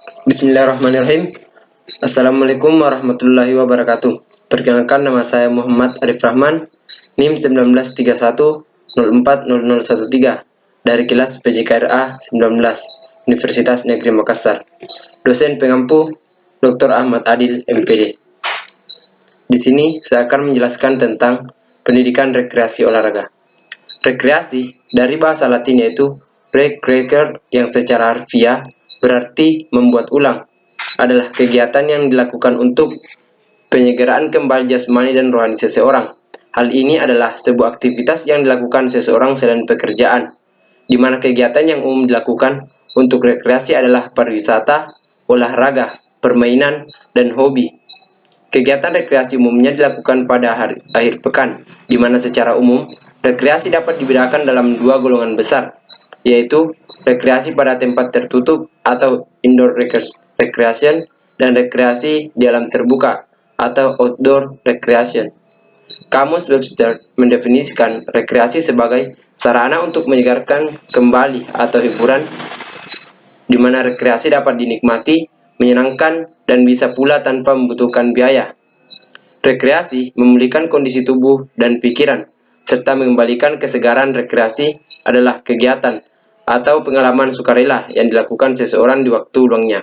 Bismillahirrahmanirrahim. Assalamualaikum warahmatullahi wabarakatuh. Perkenalkan, nama saya Muhammad Arif Rahman, NIM 1931040013 dari kelas PJKRA 19, Universitas Negeri Makassar. Dosen pengampu Dr. Ahmad Adil, MPD. Di sini saya akan menjelaskan tentang pendidikan rekreasi olahraga. Rekreasi dari bahasa Latin yaitu recreare, yang secara harfiah berarti membuat ulang, adalah kegiatan yang dilakukan untuk penyegeraan kembali jasmani dan rohani seseorang. Hal ini adalah sebuah aktivitas yang dilakukan seseorang selain pekerjaan, di mana kegiatan yang umum dilakukan untuk rekreasi adalah pariwisata, olahraga, permainan, dan hobi. Kegiatan rekreasi umumnya dilakukan pada akhir pekan, di mana secara umum rekreasi dapat dibedakan dalam dua golongan besar, yaitu rekreasi pada tempat tertutup atau indoor recreation dan rekreasi di alam terbuka atau outdoor recreation. Kamus Webster mendefinisikan rekreasi sebagai sarana untuk menyegarkan kembali atau hiburan, di mana rekreasi dapat dinikmati, menyenangkan, dan bisa pula tanpa membutuhkan biaya. Rekreasi memulihkan kondisi tubuh dan pikiran, serta mengembalikan kesegaran. Rekreasi adalah kegiatan atau pengalaman sukarela yang dilakukan seseorang di waktu luangnya,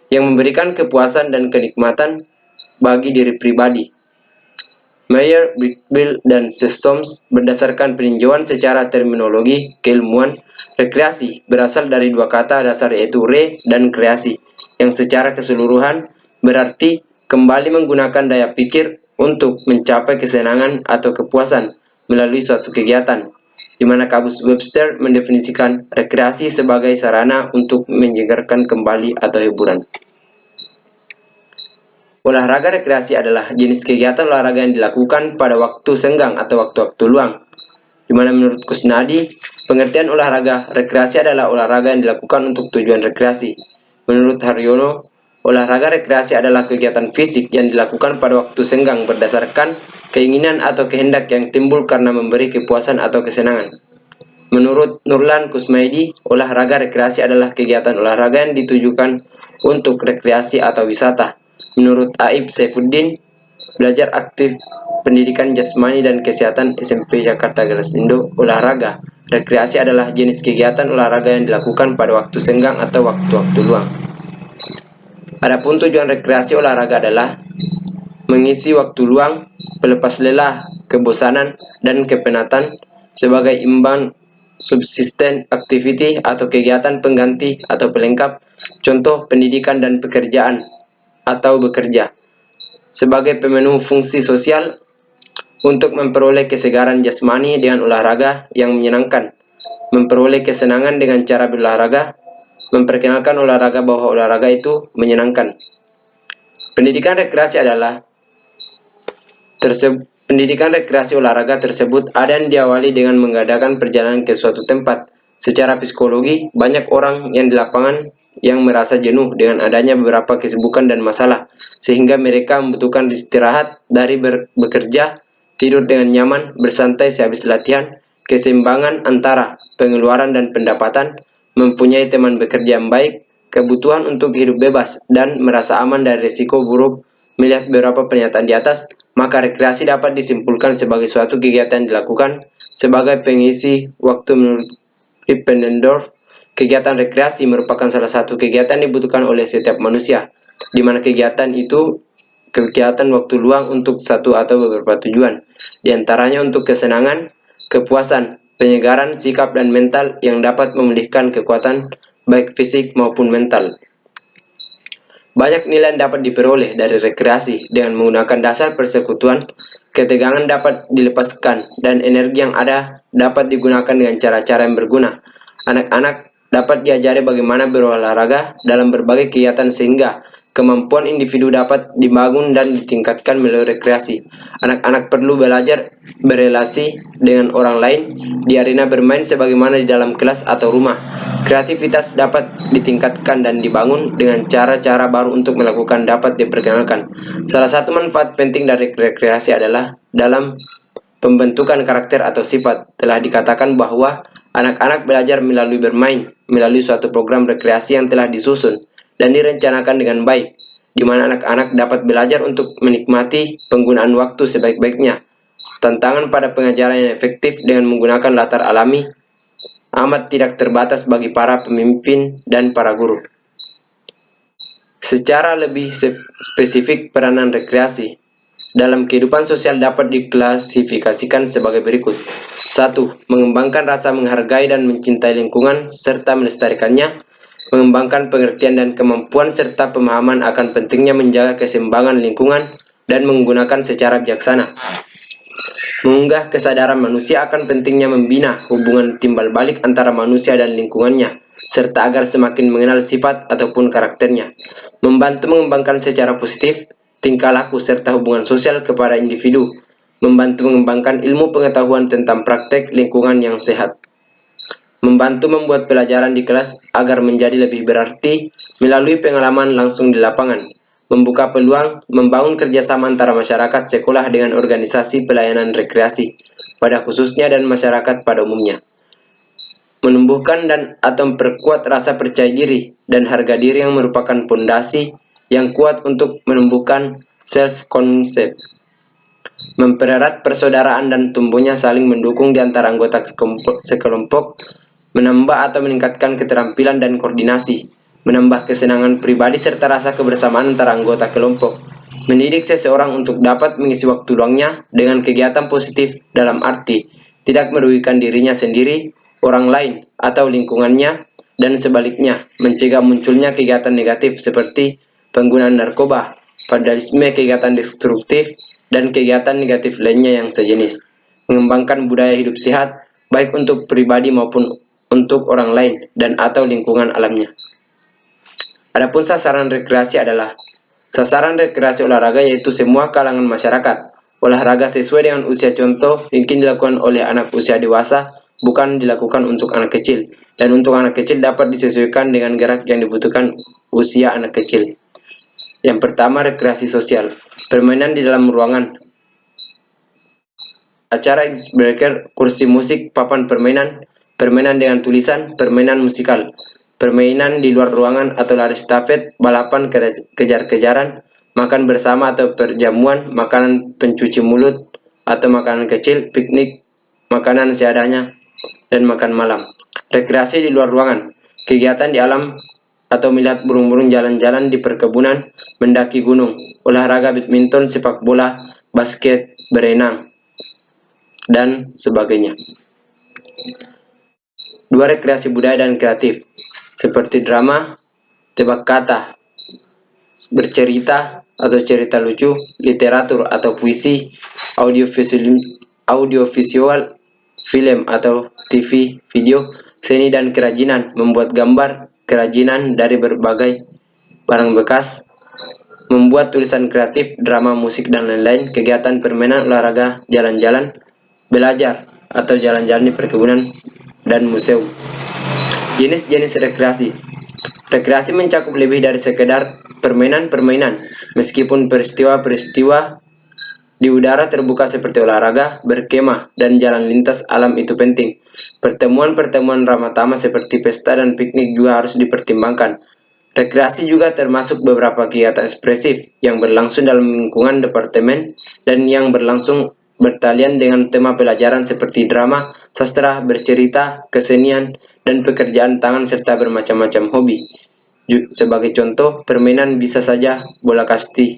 yang memberikan kepuasan dan kenikmatan bagi diri pribadi. Meyer, Brickbill, dan Systems berdasarkan peninjauan secara terminologi keilmuan, rekreasi berasal dari dua kata dasar yaitu re dan kreasi, yang secara keseluruhan berarti kembali menggunakan daya pikir untuk mencapai kesenangan atau kepuasan melalui suatu kegiatan, di mana Kamus Webster mendefinisikan rekreasi sebagai sarana untuk menyegarkan kembali atau hiburan. Olahraga rekreasi adalah jenis kegiatan olahraga yang dilakukan pada waktu senggang atau waktu-waktu luang, di mana menurut Kusnadi, pengertian olahraga rekreasi adalah olahraga yang dilakukan untuk tujuan rekreasi. Menurut Haryono, olahraga rekreasi adalah kegiatan fisik yang dilakukan pada waktu senggang berdasarkan keinginan atau kehendak yang timbul karena memberi kepuasan atau kesenangan. Menurut Nurlan Kusmaidi, olahraga rekreasi adalah kegiatan olahraga yang ditujukan untuk rekreasi atau wisata. Menurut Aib Saifuddin, belajar aktif pendidikan jasmani dan kesehatan SMP Jakarta Galasindo, olahraga rekreasi adalah jenis kegiatan olahraga yang dilakukan pada waktu senggang atau waktu-waktu luang. Adapun tujuan rekreasi olahraga adalah mengisi waktu luang, pelepas lelah, kebosanan, dan kepenatan sebagai imbang subsisten activity atau kegiatan pengganti atau pelengkap, contoh pendidikan dan pekerjaan atau bekerja, sebagai pemenuh fungsi sosial untuk memperoleh kesegaran jasmani dengan olahraga yang menyenangkan, memperoleh kesenangan dengan cara berolahraga, memperkenalkan olahraga bahwa olahraga itu menyenangkan. Pendidikan rekreasi olahraga tersebut ada yang diawali dengan mengadakan perjalanan ke suatu tempat. Secara psikologi, banyak orang yang di lapangan yang merasa jenuh dengan adanya beberapa kesibukan dan masalah, sehingga mereka membutuhkan istirahat dari bekerja, tidur dengan nyaman, bersantai sehabis latihan, keseimbangan antara pengeluaran dan pendapatan, mempunyai teman bekerja yang baik, kebutuhan untuk hidup bebas, dan merasa aman dari risiko buruk. Melihat beberapa pernyataan di atas, maka rekreasi dapat disimpulkan sebagai suatu kegiatan yang dilakukan sebagai pengisi waktu. Menurut Ippendendorf, kegiatan rekreasi merupakan salah satu kegiatan yang dibutuhkan oleh setiap manusia, di mana kegiatan itu kegiatan waktu luang untuk satu atau beberapa tujuan, di antaranya untuk kesenangan, kepuasan, penyegaran sikap dan mental yang dapat memulihkan kekuatan baik fisik maupun mental. Banyak nilai yang dapat diperoleh dari rekreasi dengan menggunakan dasar persekutuan. Ketegangan dapat dilepaskan dan energi yang ada dapat digunakan dengan cara-cara yang berguna. Anak-anak dapat diajari bagaimana berolahraga dalam berbagai kegiatan sehingga kemampuan individu dapat dibangun dan ditingkatkan melalui rekreasi. Anak-anak perlu belajar berelasi dengan orang lain di arena bermain sebagaimana di dalam kelas atau rumah. Kreativitas dapat ditingkatkan dan dibangun dengan cara-cara baru untuk melakukan dapat diperkenalkan. Salah satu manfaat penting dari rekreasi adalah dalam pembentukan karakter atau sifat. Telah dikatakan bahwa anak-anak belajar melalui bermain, melalui suatu program rekreasi yang telah disusun. dan direncanakan dengan baik, di mana anak-anak dapat belajar untuk menikmati penggunaan waktu sebaik-baiknya. Tantangan pada pengajaran yang efektif dengan menggunakan latar alami amat tidak terbatas bagi para pemimpin dan para guru. Secara lebih spesifik, peranan rekreasi dalam kehidupan sosial dapat diklasifikasikan sebagai berikut. 1. Mengembangkan rasa menghargai dan mencintai lingkungan serta melestarikannya, mengembangkan pengertian dan kemampuan serta pemahaman akan pentingnya menjaga keseimbangan lingkungan dan menggunakan secara bijaksana. Mengunggah kesadaran manusia akan pentingnya membina hubungan timbal balik antara manusia dan lingkungannya, serta agar semakin mengenal sifat ataupun karakternya. Membantu mengembangkan secara positif tingkah laku serta hubungan sosial kepada individu. Membantu mengembangkan ilmu pengetahuan tentang praktek lingkungan yang sehat. Membantu membuat pelajaran di kelas agar menjadi lebih berarti melalui pengalaman langsung di lapangan. Membuka peluang membangun kerjasama antara masyarakat sekolah dengan organisasi pelayanan rekreasi, pada khususnya dan masyarakat pada umumnya. Menumbuhkan dan atau memperkuat rasa percaya diri dan harga diri yang merupakan pondasi yang kuat untuk menumbuhkan self-concept. Mempererat persaudaraan dan tumbuhnya saling mendukung di antara anggota sekelompok, menambah atau meningkatkan keterampilan dan koordinasi, menambah kesenangan pribadi serta rasa kebersamaan antara anggota kelompok, mendidik seseorang untuk dapat mengisi waktu luangnya dengan kegiatan positif dalam arti tidak merugikan dirinya sendiri, orang lain, atau lingkungannya, dan sebaliknya, mencegah munculnya kegiatan negatif seperti penggunaan narkoba, vandalisme, kegiatan destruktif, dan kegiatan negatif lainnya yang sejenis. Mengembangkan budaya hidup sehat, baik untuk pribadi maupun untuk orang lain dan atau lingkungan alamnya. Adapun sasaran rekreasi adalah sasaran rekreasi olahraga yaitu semua kalangan masyarakat. Olahraga sesuai dengan usia contoh mungkin dilakukan oleh anak usia dewasa, bukan dilakukan untuk anak kecil. Dan untuk anak kecil dapat disesuaikan dengan gerak yang dibutuhkan usia anak kecil. Yang pertama, rekreasi sosial. Permainan di dalam ruangan. Acara icebreaker, kursi musik, papan permainan, permainan dengan tulisan, permainan musikal. Permainan di luar ruangan atau lari stafet, balapan kejar-kejaran, makan bersama atau perjamuan, makanan pencuci mulut atau makanan kecil, piknik, makanan seadanya, dan makan malam. Rekreasi di luar ruangan, kegiatan di alam atau melihat burung-burung jalan-jalan di perkebunan, mendaki gunung, olahraga badminton, sepak bola, basket, berenang, dan sebagainya. 2. Rekreasi budaya dan kreatif, seperti drama, tebak kata, bercerita atau cerita lucu, literatur atau puisi, audiovisual, film atau TV, video, seni dan kerajinan, membuat gambar, kerajinan dari berbagai barang bekas, membuat tulisan kreatif, drama, musik, dan lain-lain, kegiatan permainan, olahraga, jalan-jalan, belajar, atau jalan-jalan di perkebunan dan museum. Jenis-jenis rekreasi. Rekreasi mencakup lebih dari sekedar permainan-permainan, meskipun peristiwa-peristiwa di udara terbuka seperti olahraga, berkemah, dan jalan lintas alam itu penting. Pertemuan-pertemuan ramah tamah seperti pesta dan piknik juga harus dipertimbangkan. Rekreasi juga termasuk beberapa kegiatan ekspresif yang berlangsung dalam lingkungan departemen dan yang berlangsung bertalian dengan tema pelajaran seperti drama, sastra, bercerita, kesenian, dan pekerjaan tangan serta bermacam-macam hobi. Sebagai contoh, permainan bisa saja bola kasti.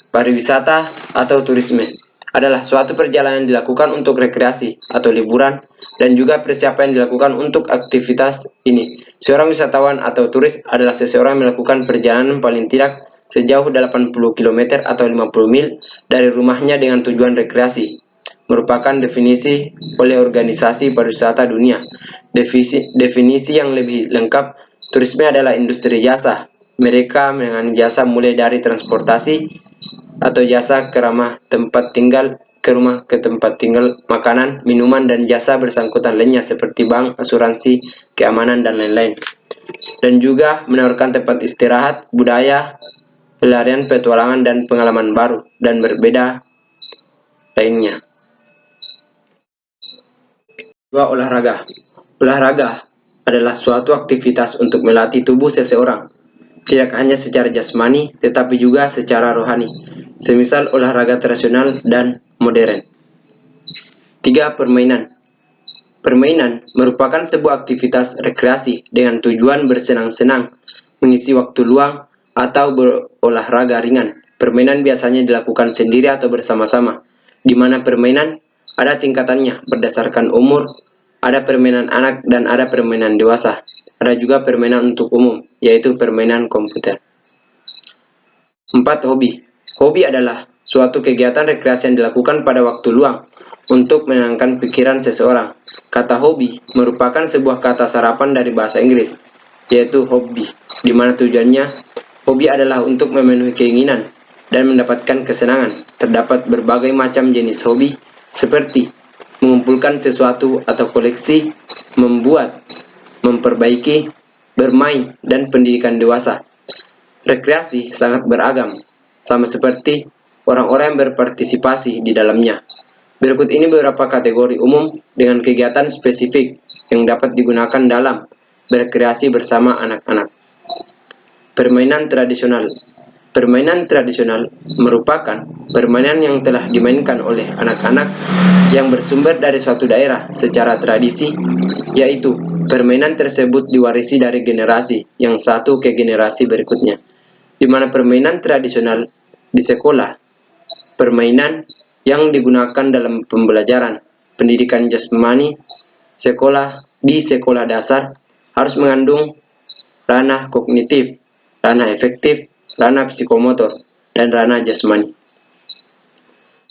Pariwisata atau turisme adalah suatu perjalanan yang dilakukan untuk rekreasi atau liburan dan juga persiapan yang dilakukan untuk aktivitas ini. Seorang wisatawan atau turis adalah seseorang yang melakukan perjalanan paling tidak sejauh 80 km atau 50 mil dari rumahnya dengan tujuan rekreasi. Merupakan definisi oleh Organisasi Pariwisata Dunia. Definisi yang lebih lengkap, turisme adalah industri jasa. Mereka menangani jasa mulai dari transportasi atau jasa ke rumah tempat tinggal, ke rumah ke tempat tinggal, makanan, minuman, dan jasa bersangkutan lainnya seperti bank, asuransi, keamanan, dan lain-lain. Dan juga menawarkan tempat istirahat, budaya, pelarian, petualangan, dan pengalaman baru dan berbeda lainnya. 2. Olahraga. Olahraga adalah suatu aktivitas untuk melatih tubuh seseorang, tidak hanya secara jasmani, tetapi juga secara rohani, semisal olahraga tradisional dan modern. 3. Permainan. Permainan merupakan sebuah aktivitas rekreasi dengan tujuan bersenang-senang, mengisi waktu luang, atau berolahraga ringan. Permainan biasanya dilakukan sendiri atau bersama-sama, di mana permainan ada tingkatannya berdasarkan umur, ada permainan anak dan ada permainan dewasa. Ada juga permainan untuk umum, yaitu permainan komputer. 4. Hobi. Hobi adalah suatu kegiatan rekreasi yang dilakukan pada waktu luang untuk menenangkan pikiran seseorang. Kata hobi merupakan sebuah kata serapan dari bahasa Inggris, yaitu hobby, di mana tujuannya hobi adalah untuk memenuhi keinginan dan mendapatkan kesenangan. Terdapat berbagai macam jenis hobi, seperti mengumpulkan sesuatu atau koleksi, membuat, memperbaiki, bermain, dan pendidikan dewasa. Rekreasi sangat beragam, sama seperti orang-orang yang berpartisipasi di dalamnya. Berikut ini beberapa kategori umum dengan kegiatan spesifik yang dapat digunakan dalam berkreasi bersama anak-anak. Permainan tradisional. Permainan tradisional merupakan permainan yang telah dimainkan oleh anak-anak yang bersumber dari suatu daerah secara tradisi, yaitu permainan tersebut diwarisi dari generasi yang satu ke generasi berikutnya, di mana permainan tradisional di sekolah, permainan yang digunakan dalam pembelajaran pendidikan jasmani di sekolah dasar harus mengandung ranah kognitif, ranah efektif, ranah psikomotor, dan ranah jasmani.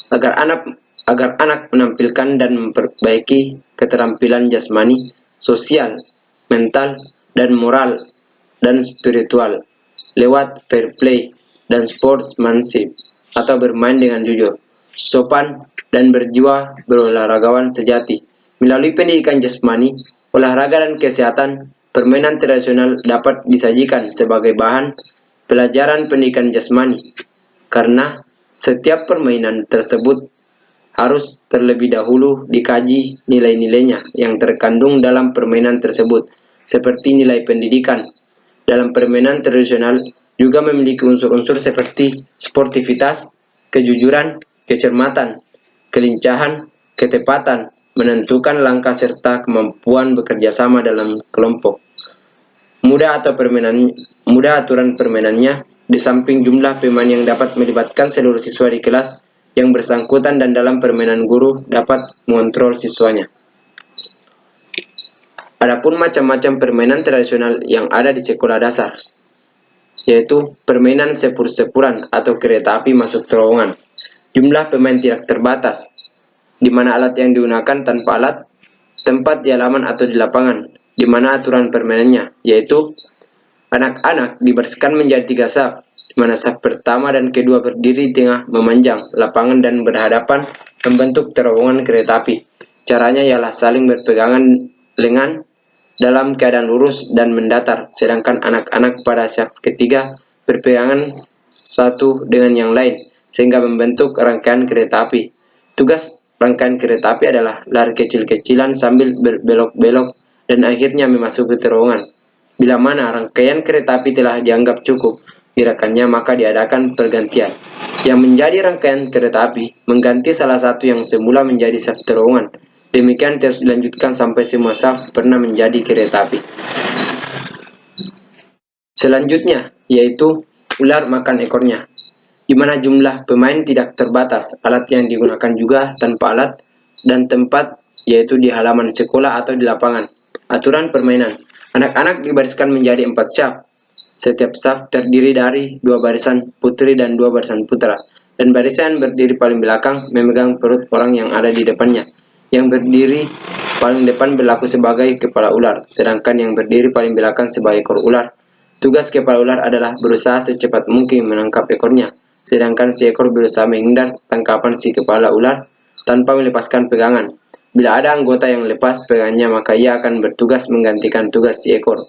Agar anak menampilkan dan memperbaiki keterampilan jasmani, sosial, mental, dan moral, dan spiritual lewat fair play dan sportsmanship, atau bermain dengan jujur, sopan, dan berjiwa berolahragawan sejati. Melalui pendidikan jasmani, olahraga, dan kesehatan, permainan tradisional dapat disajikan sebagai bahan pelajaran pendidikan jasmani, karena setiap permainan tersebut harus terlebih dahulu dikaji nilai-nilainya yang terkandung dalam permainan tersebut, seperti nilai pendidikan. Dalam permainan tradisional juga memiliki unsur-unsur seperti sportivitas, kejujuran, kecermatan, kelincahan, ketepatan, menentukan langkah serta kemampuan bekerja sama dalam kelompok. Mudah aturan permainannya, di samping jumlah pemain yang dapat melibatkan seluruh siswa di kelas yang bersangkutan, dan dalam permainan guru dapat mengontrol siswanya. Adapun macam-macam permainan tradisional yang ada di sekolah dasar, yaitu permainan sepur-sepuran atau kereta api masuk terowongan. Jumlah pemain tidak terbatas, di mana alat yang digunakan tanpa alat, tempat di halaman atau di lapangan, di mana aturan permainannya, yaitu anak-anak dibariskan menjadi 3 saf, di mana saf pertama dan kedua berdiri di tengah memanjang lapangan dan berhadapan membentuk terowongan kereta api. Caranya ialah saling berpegangan lengan dalam keadaan lurus dan mendatar, sedangkan anak-anak pada saf ketiga berpegangan satu dengan yang lain, sehingga membentuk rangkaian kereta api. Tugas rangkaian kereta api adalah lari kecil-kecilan sambil berbelok-belok dan akhirnya memasuki terowongan. Bila mana rangkaian kereta api telah dianggap cukup gerakannya, maka diadakan pergantian. Yang menjadi rangkaian kereta api mengganti salah satu yang semula menjadi saf terowongan. Demikian terus dilanjutkan sampai semua saf pernah menjadi kereta api. Selanjutnya, yaitu ular makan ekornya, di mana jumlah pemain tidak terbatas, alat yang digunakan juga tanpa alat, dan tempat, yaitu di halaman sekolah atau di lapangan. Aturan permainan. Anak-anak dibariskan menjadi 4 saf. Setiap saf terdiri dari 2 barisan putri dan 2 barisan putra, dan barisan berdiri paling belakang memegang perut orang yang ada di depannya. Yang berdiri paling depan berlaku sebagai kepala ular, sedangkan yang berdiri paling belakang sebagai ekor ular. Tugas kepala ular adalah berusaha secepat mungkin menangkap ekornya, sedangkan si ekor berusaha menghindar tangkapan si kepala ular tanpa melepaskan pegangan. Bila ada anggota yang lepas pegangannya, maka ia akan bertugas menggantikan tugas si ekor.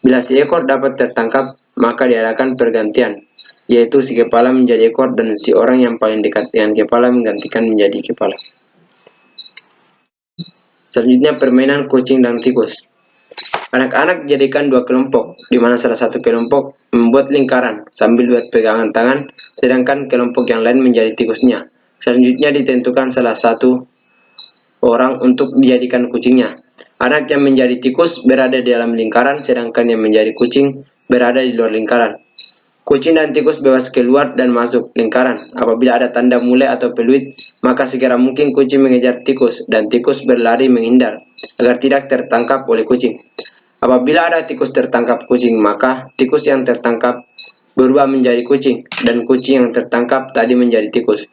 Bila si ekor dapat tertangkap, maka diadakan pergantian, yaitu si kepala menjadi ekor dan si orang yang paling dekat dengan kepala menggantikan menjadi kepala. Selanjutnya, permainan kucing dan tikus. Anak-anak jadikan dua kelompok, di mana salah satu kelompok membuat lingkaran sambil berpegangan tangan, sedangkan kelompok yang lain menjadi tikusnya. Selanjutnya ditentukan salah satu orang untuk dijadikan kucingnya. Anak yang menjadi tikus berada di dalam lingkaran, sedangkan yang menjadi kucing berada di luar lingkaran. Kucing dan tikus bebas keluar dan masuk lingkaran. Apabila ada tanda mulai atau peluit, maka segera mungkin kucing mengejar tikus dan tikus berlari menghindar agar tidak tertangkap oleh kucing. Apabila ada tikus tertangkap kucing, maka tikus yang tertangkap berubah menjadi kucing dan kucing yang tertangkap tadi menjadi tikus.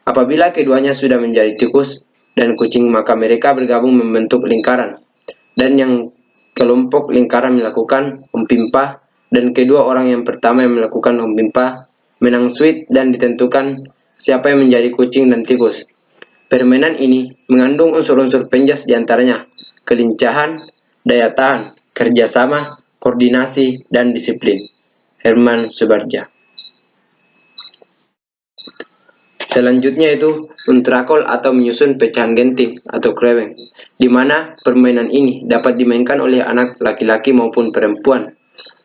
Apabila keduanya sudah menjadi tikus dan kucing, maka mereka bergabung membentuk lingkaran. Dan yang kelompok lingkaran melakukan umpimpah, dan kedua orang yang pertama yang melakukan umpimpah menang sweet dan ditentukan siapa yang menjadi kucing dan tikus. Permainan ini mengandung unsur-unsur penjas diantaranya kelincahan, daya tahan, kerjasama, koordinasi, dan disiplin. Herman Subarja. Selanjutnya itu untrakol atau menyusun pecahan genting atau kreweng, di mana permainan ini dapat dimainkan oleh anak laki-laki maupun perempuan,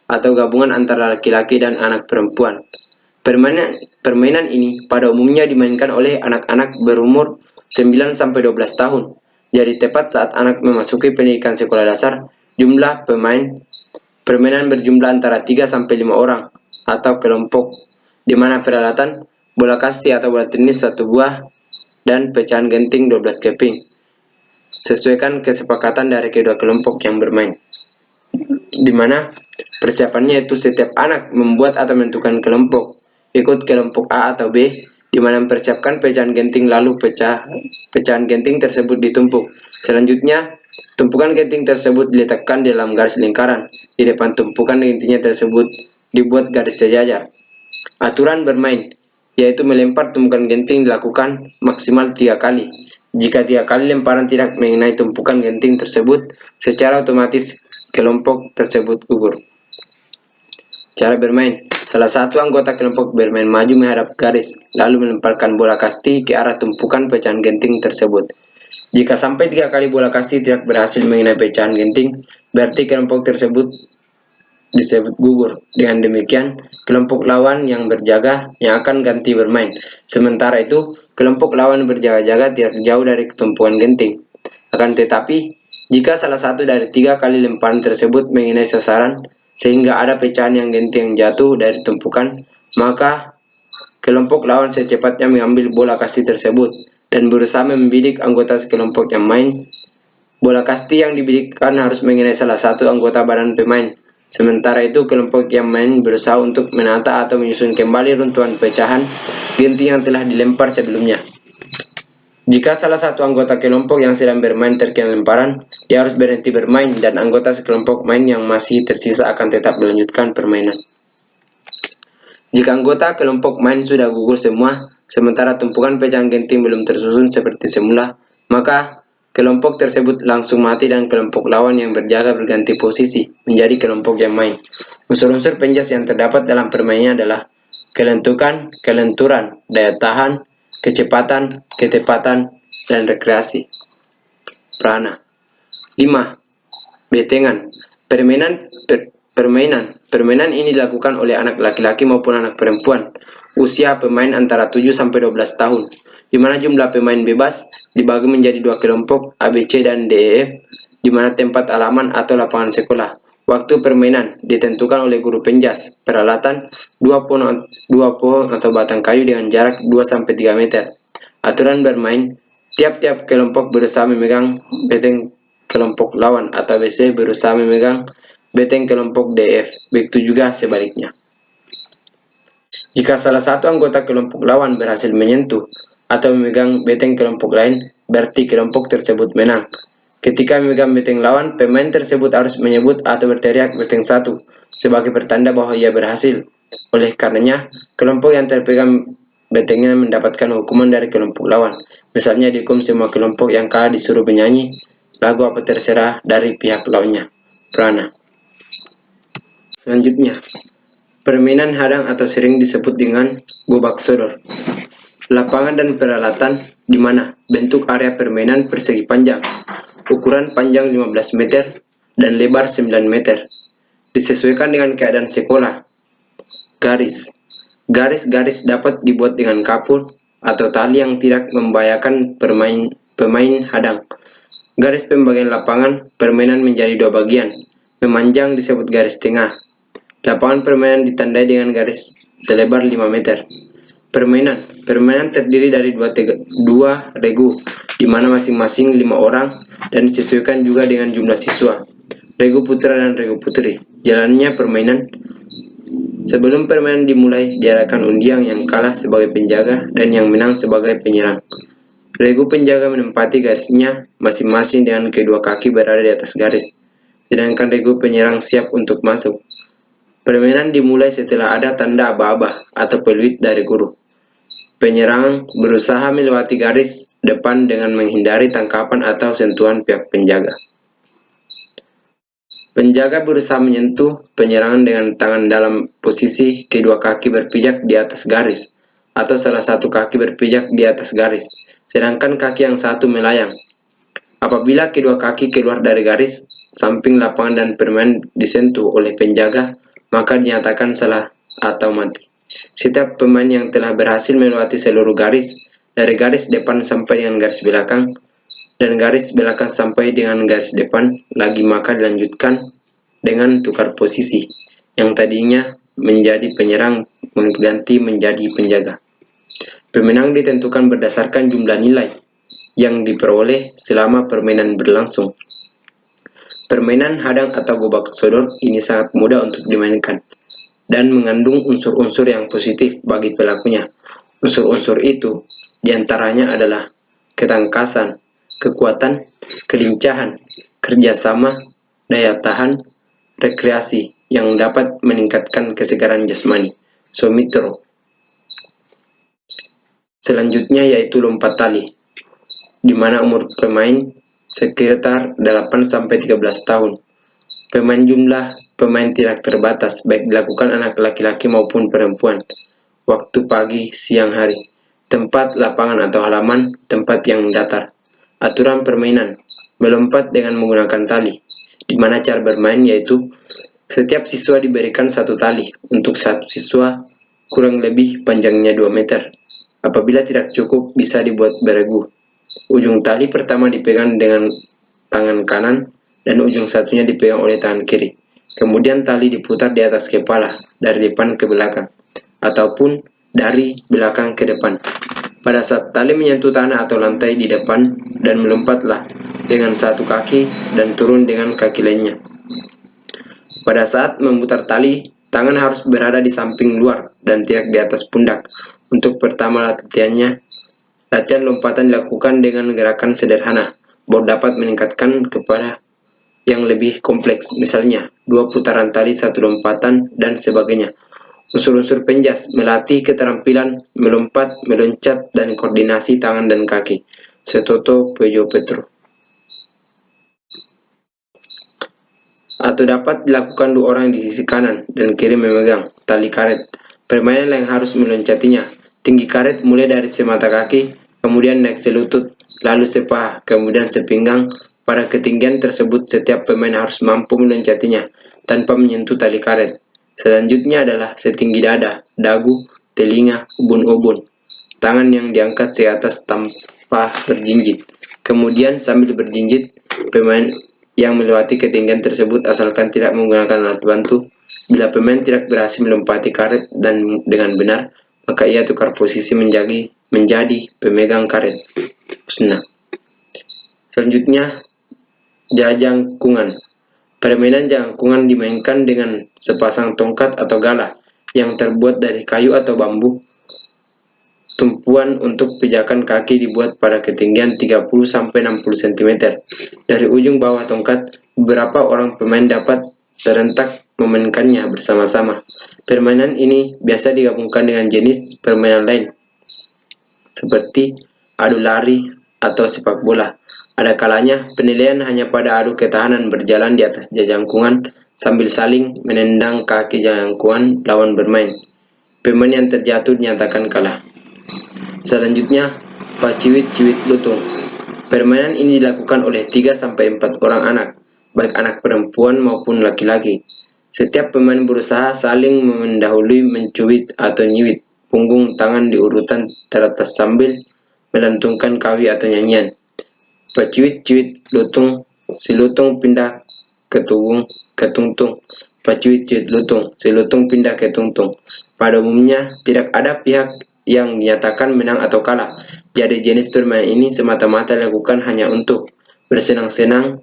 atau gabungan antara laki-laki dan anak perempuan. Permainan ini pada umumnya dimainkan oleh anak-anak berumur 9-12 tahun. Jadi tepat saat anak memasuki pendidikan sekolah dasar, jumlah permainan berjumlah antara 3-5 orang atau kelompok, di mana peralatan bola kasti atau bola tenis 1 buah dan pecahan genting 12 keping. Sesuaikan kesepakatan dari kedua kelompok yang bermain. Di mana persiapannya itu setiap anak membuat atau menentukan kelompok, ikut kelompok A atau B, di mana mempersiapkan pecahan genting lalu pecahan genting tersebut ditumpuk. Selanjutnya, tumpukan genting tersebut diletakkan di dalam garis lingkaran. Di depan tumpukan gentingnya tersebut dibuat garis sejajar. Aturan bermain, yaitu melempar tumpukan genting dilakukan maksimal 3 kali. Jika 3 kali lemparan tidak mengenai tumpukan genting tersebut, secara otomatis kelompok tersebut gugur. Cara bermain, salah satu anggota kelompok bermain maju menghadap garis, lalu melemparkan bola kasti ke arah tumpukan pecahan genting tersebut. Jika sampai 3 kali bola kasti tidak berhasil mengenai pecahan genting, berarti kelompok tersebut disebut gugur. Dengan demikian, kelompok lawan yang berjaga yang akan ganti bermain. Sementara itu, kelompok lawan berjaga-jaga tidak jauh dari tumpukan genting. Akan tetapi, jika salah satu dari 3 kali lemparan tersebut mengenai sasaran, sehingga ada pecahan yang genting yang jatuh dari tumpukan, maka kelompok lawan secepatnya mengambil bola kasti tersebut dan berusaha membidik anggota sekelompok yang main. Bola kasti yang dibidikkan harus mengenai salah satu anggota badan pemain. Sementara itu, kelompok yang main berusaha untuk menata atau menyusun kembali runtuhan pecahan genting yang telah dilempar sebelumnya. Jika salah satu anggota kelompok yang sedang bermain terkena lemparan, dia harus berhenti bermain dan anggota sekelompok main yang masih tersisa akan tetap melanjutkan permainan. Jika anggota kelompok main sudah gugur semua, sementara tumpukan pecahan genting belum tersusun seperti semula, maka kelompok tersebut langsung mati dan kelompok lawan yang berjaga berganti posisi menjadi kelompok yang main. Unsur-unsur penjas yang terdapat dalam permainannya adalah kelentukan, kelenturan, daya tahan, kecepatan, ketepatan, dan rekreasi. Prana. 5. Betengan. Permainan ini dilakukan oleh anak laki-laki maupun anak perempuan. Usia pemain antara 7-12 tahun, di mana jumlah pemain bebas dibagi menjadi 2 kelompok A, B, C, dan D, E, F, di mana tempat halaman atau lapangan sekolah. Waktu permainan ditentukan oleh guru penjas. Peralatan 2 pohon atau batang kayu dengan jarak 2-3 meter. Aturan bermain, tiap-tiap kelompok berusaha memegang beteng kelompok lawan atau BC berusaha memegang beteng kelompok DF. Begitu juga sebaliknya. Jika salah satu anggota kelompok lawan berhasil menyentuh atau memegang beteng kelompok lain, berarti kelompok tersebut menang. Ketika memegang beteng lawan, pemain tersebut harus menyebut atau berteriak beteng 1 sebagai pertanda bahwa ia berhasil. Oleh karenanya, kelompok yang terpegang betengnya mendapatkan hukuman dari kelompok lawan. Misalnya dihukum semua kelompok yang kalah disuruh menyanyi lagu apa terserah dari pihak lawannya. Prana. Selanjutnya, permainan hadang atau sering disebut dengan gobak sodor. Lapangan dan peralatan di mana bentuk area permainan persegi panjang. Ukuran panjang 15 meter, dan lebar 9 meter. Disesuaikan dengan keadaan sekolah. Garis. Garis-garis dapat dibuat dengan kapur atau tali yang tidak membahayakan pemain hadang. Garis pembagian lapangan permainan menjadi dua bagian. Memanjang disebut garis tengah. Lapangan permainan ditandai dengan garis selebar 5 meter. Permainan terdiri dari dua regu, di mana masing-masing 5 orang dan disesuaikan juga dengan jumlah siswa. Regu putra dan regu putri. Jalannya permainan. Sebelum permainan dimulai, diadakan undian yang kalah sebagai penjaga dan yang menang sebagai penyerang. Regu penjaga menempati garisnya masing-masing dengan kedua kaki berada di atas garis, sedangkan regu penyerang siap untuk masuk. Permainan dimulai setelah ada tanda aba-aba atau peluit dari guru. Penyerang berusaha melewati garis depan dengan menghindari tangkapan atau sentuhan pihak penjaga. Penjaga berusaha menyentuh penyerangan dengan tangan dalam posisi kedua kaki berpijak di atas garis, atau salah satu kaki berpijak di atas garis, sedangkan kaki yang satu melayang. Apabila kedua kaki keluar dari garis, samping lapangan dan permainan disentuh oleh penjaga, maka dinyatakan salah atau mati. Setiap pemain yang telah berhasil melewati seluruh garis, dari garis depan sampai dengan garis belakang, dan garis belakang sampai dengan garis depan lagi, maka dilanjutkan dengan tukar posisi. Yang tadinya menjadi penyerang mengganti menjadi penjaga. Pemenang ditentukan berdasarkan jumlah nilai yang diperoleh selama permainan berlangsung. Permainan hadang atau gobak sodor ini sangat mudah untuk dimainkan dan mengandung unsur-unsur yang positif bagi pelakunya. Unsur-unsur itu diantaranya adalah ketangkasan, kekuatan, kelincahan, kerjasama, daya tahan, rekreasi yang dapat meningkatkan kesegaran jasmani. Somitro. Selanjutnya yaitu lompat tali, di mana umur pemain sekitar 8-13 tahun. Jumlah pemain tidak terbatas, baik dilakukan anak laki-laki maupun perempuan. Waktu pagi, siang hari. Tempat lapangan atau halaman, tempat yang datar. Aturan permainan, melompat dengan menggunakan tali, di mana cara bermain yaitu setiap siswa diberikan satu tali. Untuk satu siswa kurang lebih panjangnya 2 meter. Apabila tidak cukup, bisa dibuat beregu. Ujung tali pertama dipegang dengan tangan kanan dan ujung satunya dipegang oleh tangan kiri. Kemudian tali diputar di atas kepala dari depan ke belakang ataupun dari belakang ke depan. Pada saat tali menyentuh tanah atau lantai di depan, dan melompatlah dengan satu kaki dan turun dengan kaki lainnya. Pada saat memutar tali, tangan harus berada di samping luar dan tidak di atas pundak. Untuk pertama latihan lompatan dilakukan dengan gerakan sederhana, baru dapat meningkatkan kepada yang lebih kompleks, misalnya 2 putaran tali, 1 lompatan, dan sebagainya. Unsur-unsur penjas melatih keterampilan melompat, meloncat, dan koordinasi tangan dan kaki. Setoto Pejo Petro. Atau dapat dilakukan 2 orang di sisi kanan dan kiri memegang tali karet. Permainan yang harus meloncatinya. Tinggi karet mulai dari semata kaki, kemudian naik selutut, lalu sepaha, kemudian sepinggang. Pada ketinggian tersebut, setiap pemain harus mampu meloncatinya tanpa menyentuh tali karet. Selanjutnya adalah setinggi dada, dagu, telinga, ubun-ubun. Tangan yang diangkat ke atas tanpa berjinjit. Kemudian sambil berjinjit, pemain yang melewati ketinggian tersebut asalkan tidak menggunakan alat bantu. Bila pemain tidak berhasil melompati karet dan dengan benar, maka ia tukar posisi menjadi pemegang karet. Usna. Selanjutnya, jajangkungan. Permainan jangkungan dimainkan dengan sepasang tongkat atau galah yang terbuat dari kayu atau bambu. Tumpuan untuk pijakan kaki dibuat pada ketinggian 30-60 cm. Dari ujung bawah tongkat, beberapa orang pemain dapat serentak memainkannya bersama-sama. Permainan ini biasa digabungkan dengan jenis permainan lain, seperti adu lari atau sepak bola. Ada kalanya penilaian hanya pada adu ketahanan berjalan di atas jangkungan sambil saling menendang kaki jangkungan lawan bermain. Pemain yang terjatuh dinyatakan kalah. Selanjutnya, paciwit-ciwit lutung. Permainan ini dilakukan oleh 3-4 orang anak. baik anak perempuan maupun laki-laki. Setiap pemain berusaha saling mendahului mencubit atau nyiwit punggung tangan di urutan teratas sambil melantunkan kawi atau nyanyian. Paciwit-ciwit lutung, si lutung pindah ke tungtung. Paciwit-ciwit lutung, si lutung pindah ke tungtung. Pada umumnya, tidak ada pihak yang dinyatakan menang atau kalah. Jadi jenis permainan ini semata-mata dilakukan hanya untuk bersenang-senang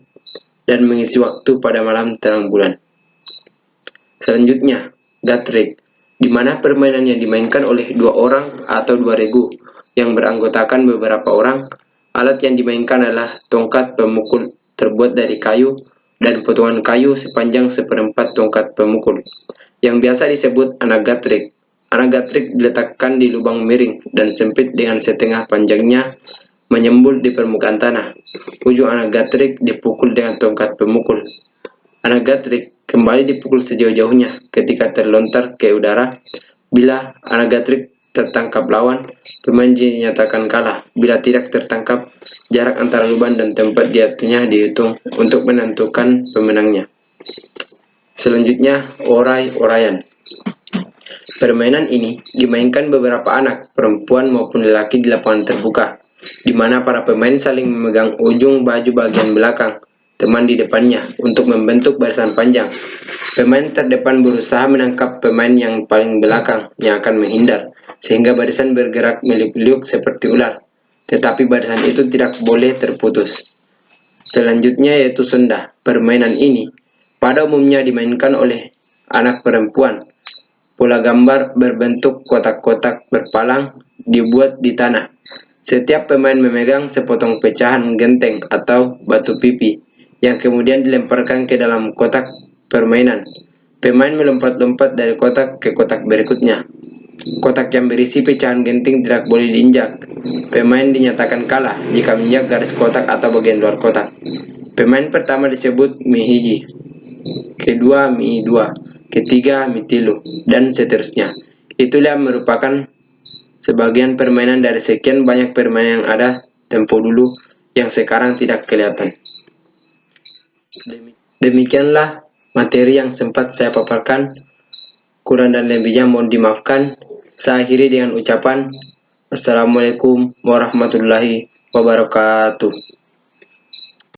dan mengisi waktu pada malam terang bulan. Selanjutnya, Gatrick, di mana permainan yang dimainkan oleh dua orang atau dua regu yang beranggotakan beberapa orang. Alat yang dimainkan adalah tongkat pemukul terbuat dari kayu dan potongan kayu sepanjang seperempat tongkat pemukul, yang biasa disebut anak Gatrick. Anak Gatrick diletakkan di lubang miring dan sempit dengan setengah panjangnya menyembul di permukaan tanah. Ujung anak Gatrick dipukul dengan tongkat pemukul. Anak Gatrick kembali dipukul sejauh-jauhnya ketika terlontar ke udara. Bila anak Gatrick tertangkap lawan, pemain dinyatakan kalah. Bila tidak tertangkap, jarak antara lubang dan tempat jatuhnya dihitung untuk menentukan pemenangnya. Selanjutnya, orai-oraian. Permainan ini dimainkan beberapa anak, perempuan maupun lelaki di lapangan terbuka, di mana para pemain saling memegang ujung baju bagian belakang teman di depannya untuk membentuk barisan panjang. Pemain terdepan berusaha menangkap pemain yang paling belakang yang akan menghindar, sehingga barisan bergerak meliuk-liuk seperti ular. Tetapi barisan itu tidak boleh terputus. Selanjutnya yaitu Sunda. Permainan ini pada umumnya dimainkan oleh anak perempuan. Pola gambar berbentuk kotak-kotak berpalang dibuat di tanah. Setiap pemain memegang sepotong pecahan genteng atau batu pipi yang kemudian dilemparkan ke dalam kotak permainan. Pemain melompat-lompat dari kotak ke kotak berikutnya. Kotak yang berisi pecahan genting tidak boleh diinjak. Pemain dinyatakan kalah jika menginjak garis kotak atau bagian luar kotak. Pemain pertama disebut mihiji, kedua mi dua, ketiga mi tilu, dan seterusnya. Itulah merupakan sebagian permainan dari sekian banyak permainan yang ada tempo dulu yang sekarang tidak kelihatan. Demikianlah materi yang sempat saya paparkan. Kurang dan lebihnya mohon dimaafkan. Saya akhiri dengan ucapan Assalamualaikum warahmatullahi wabarakatuh.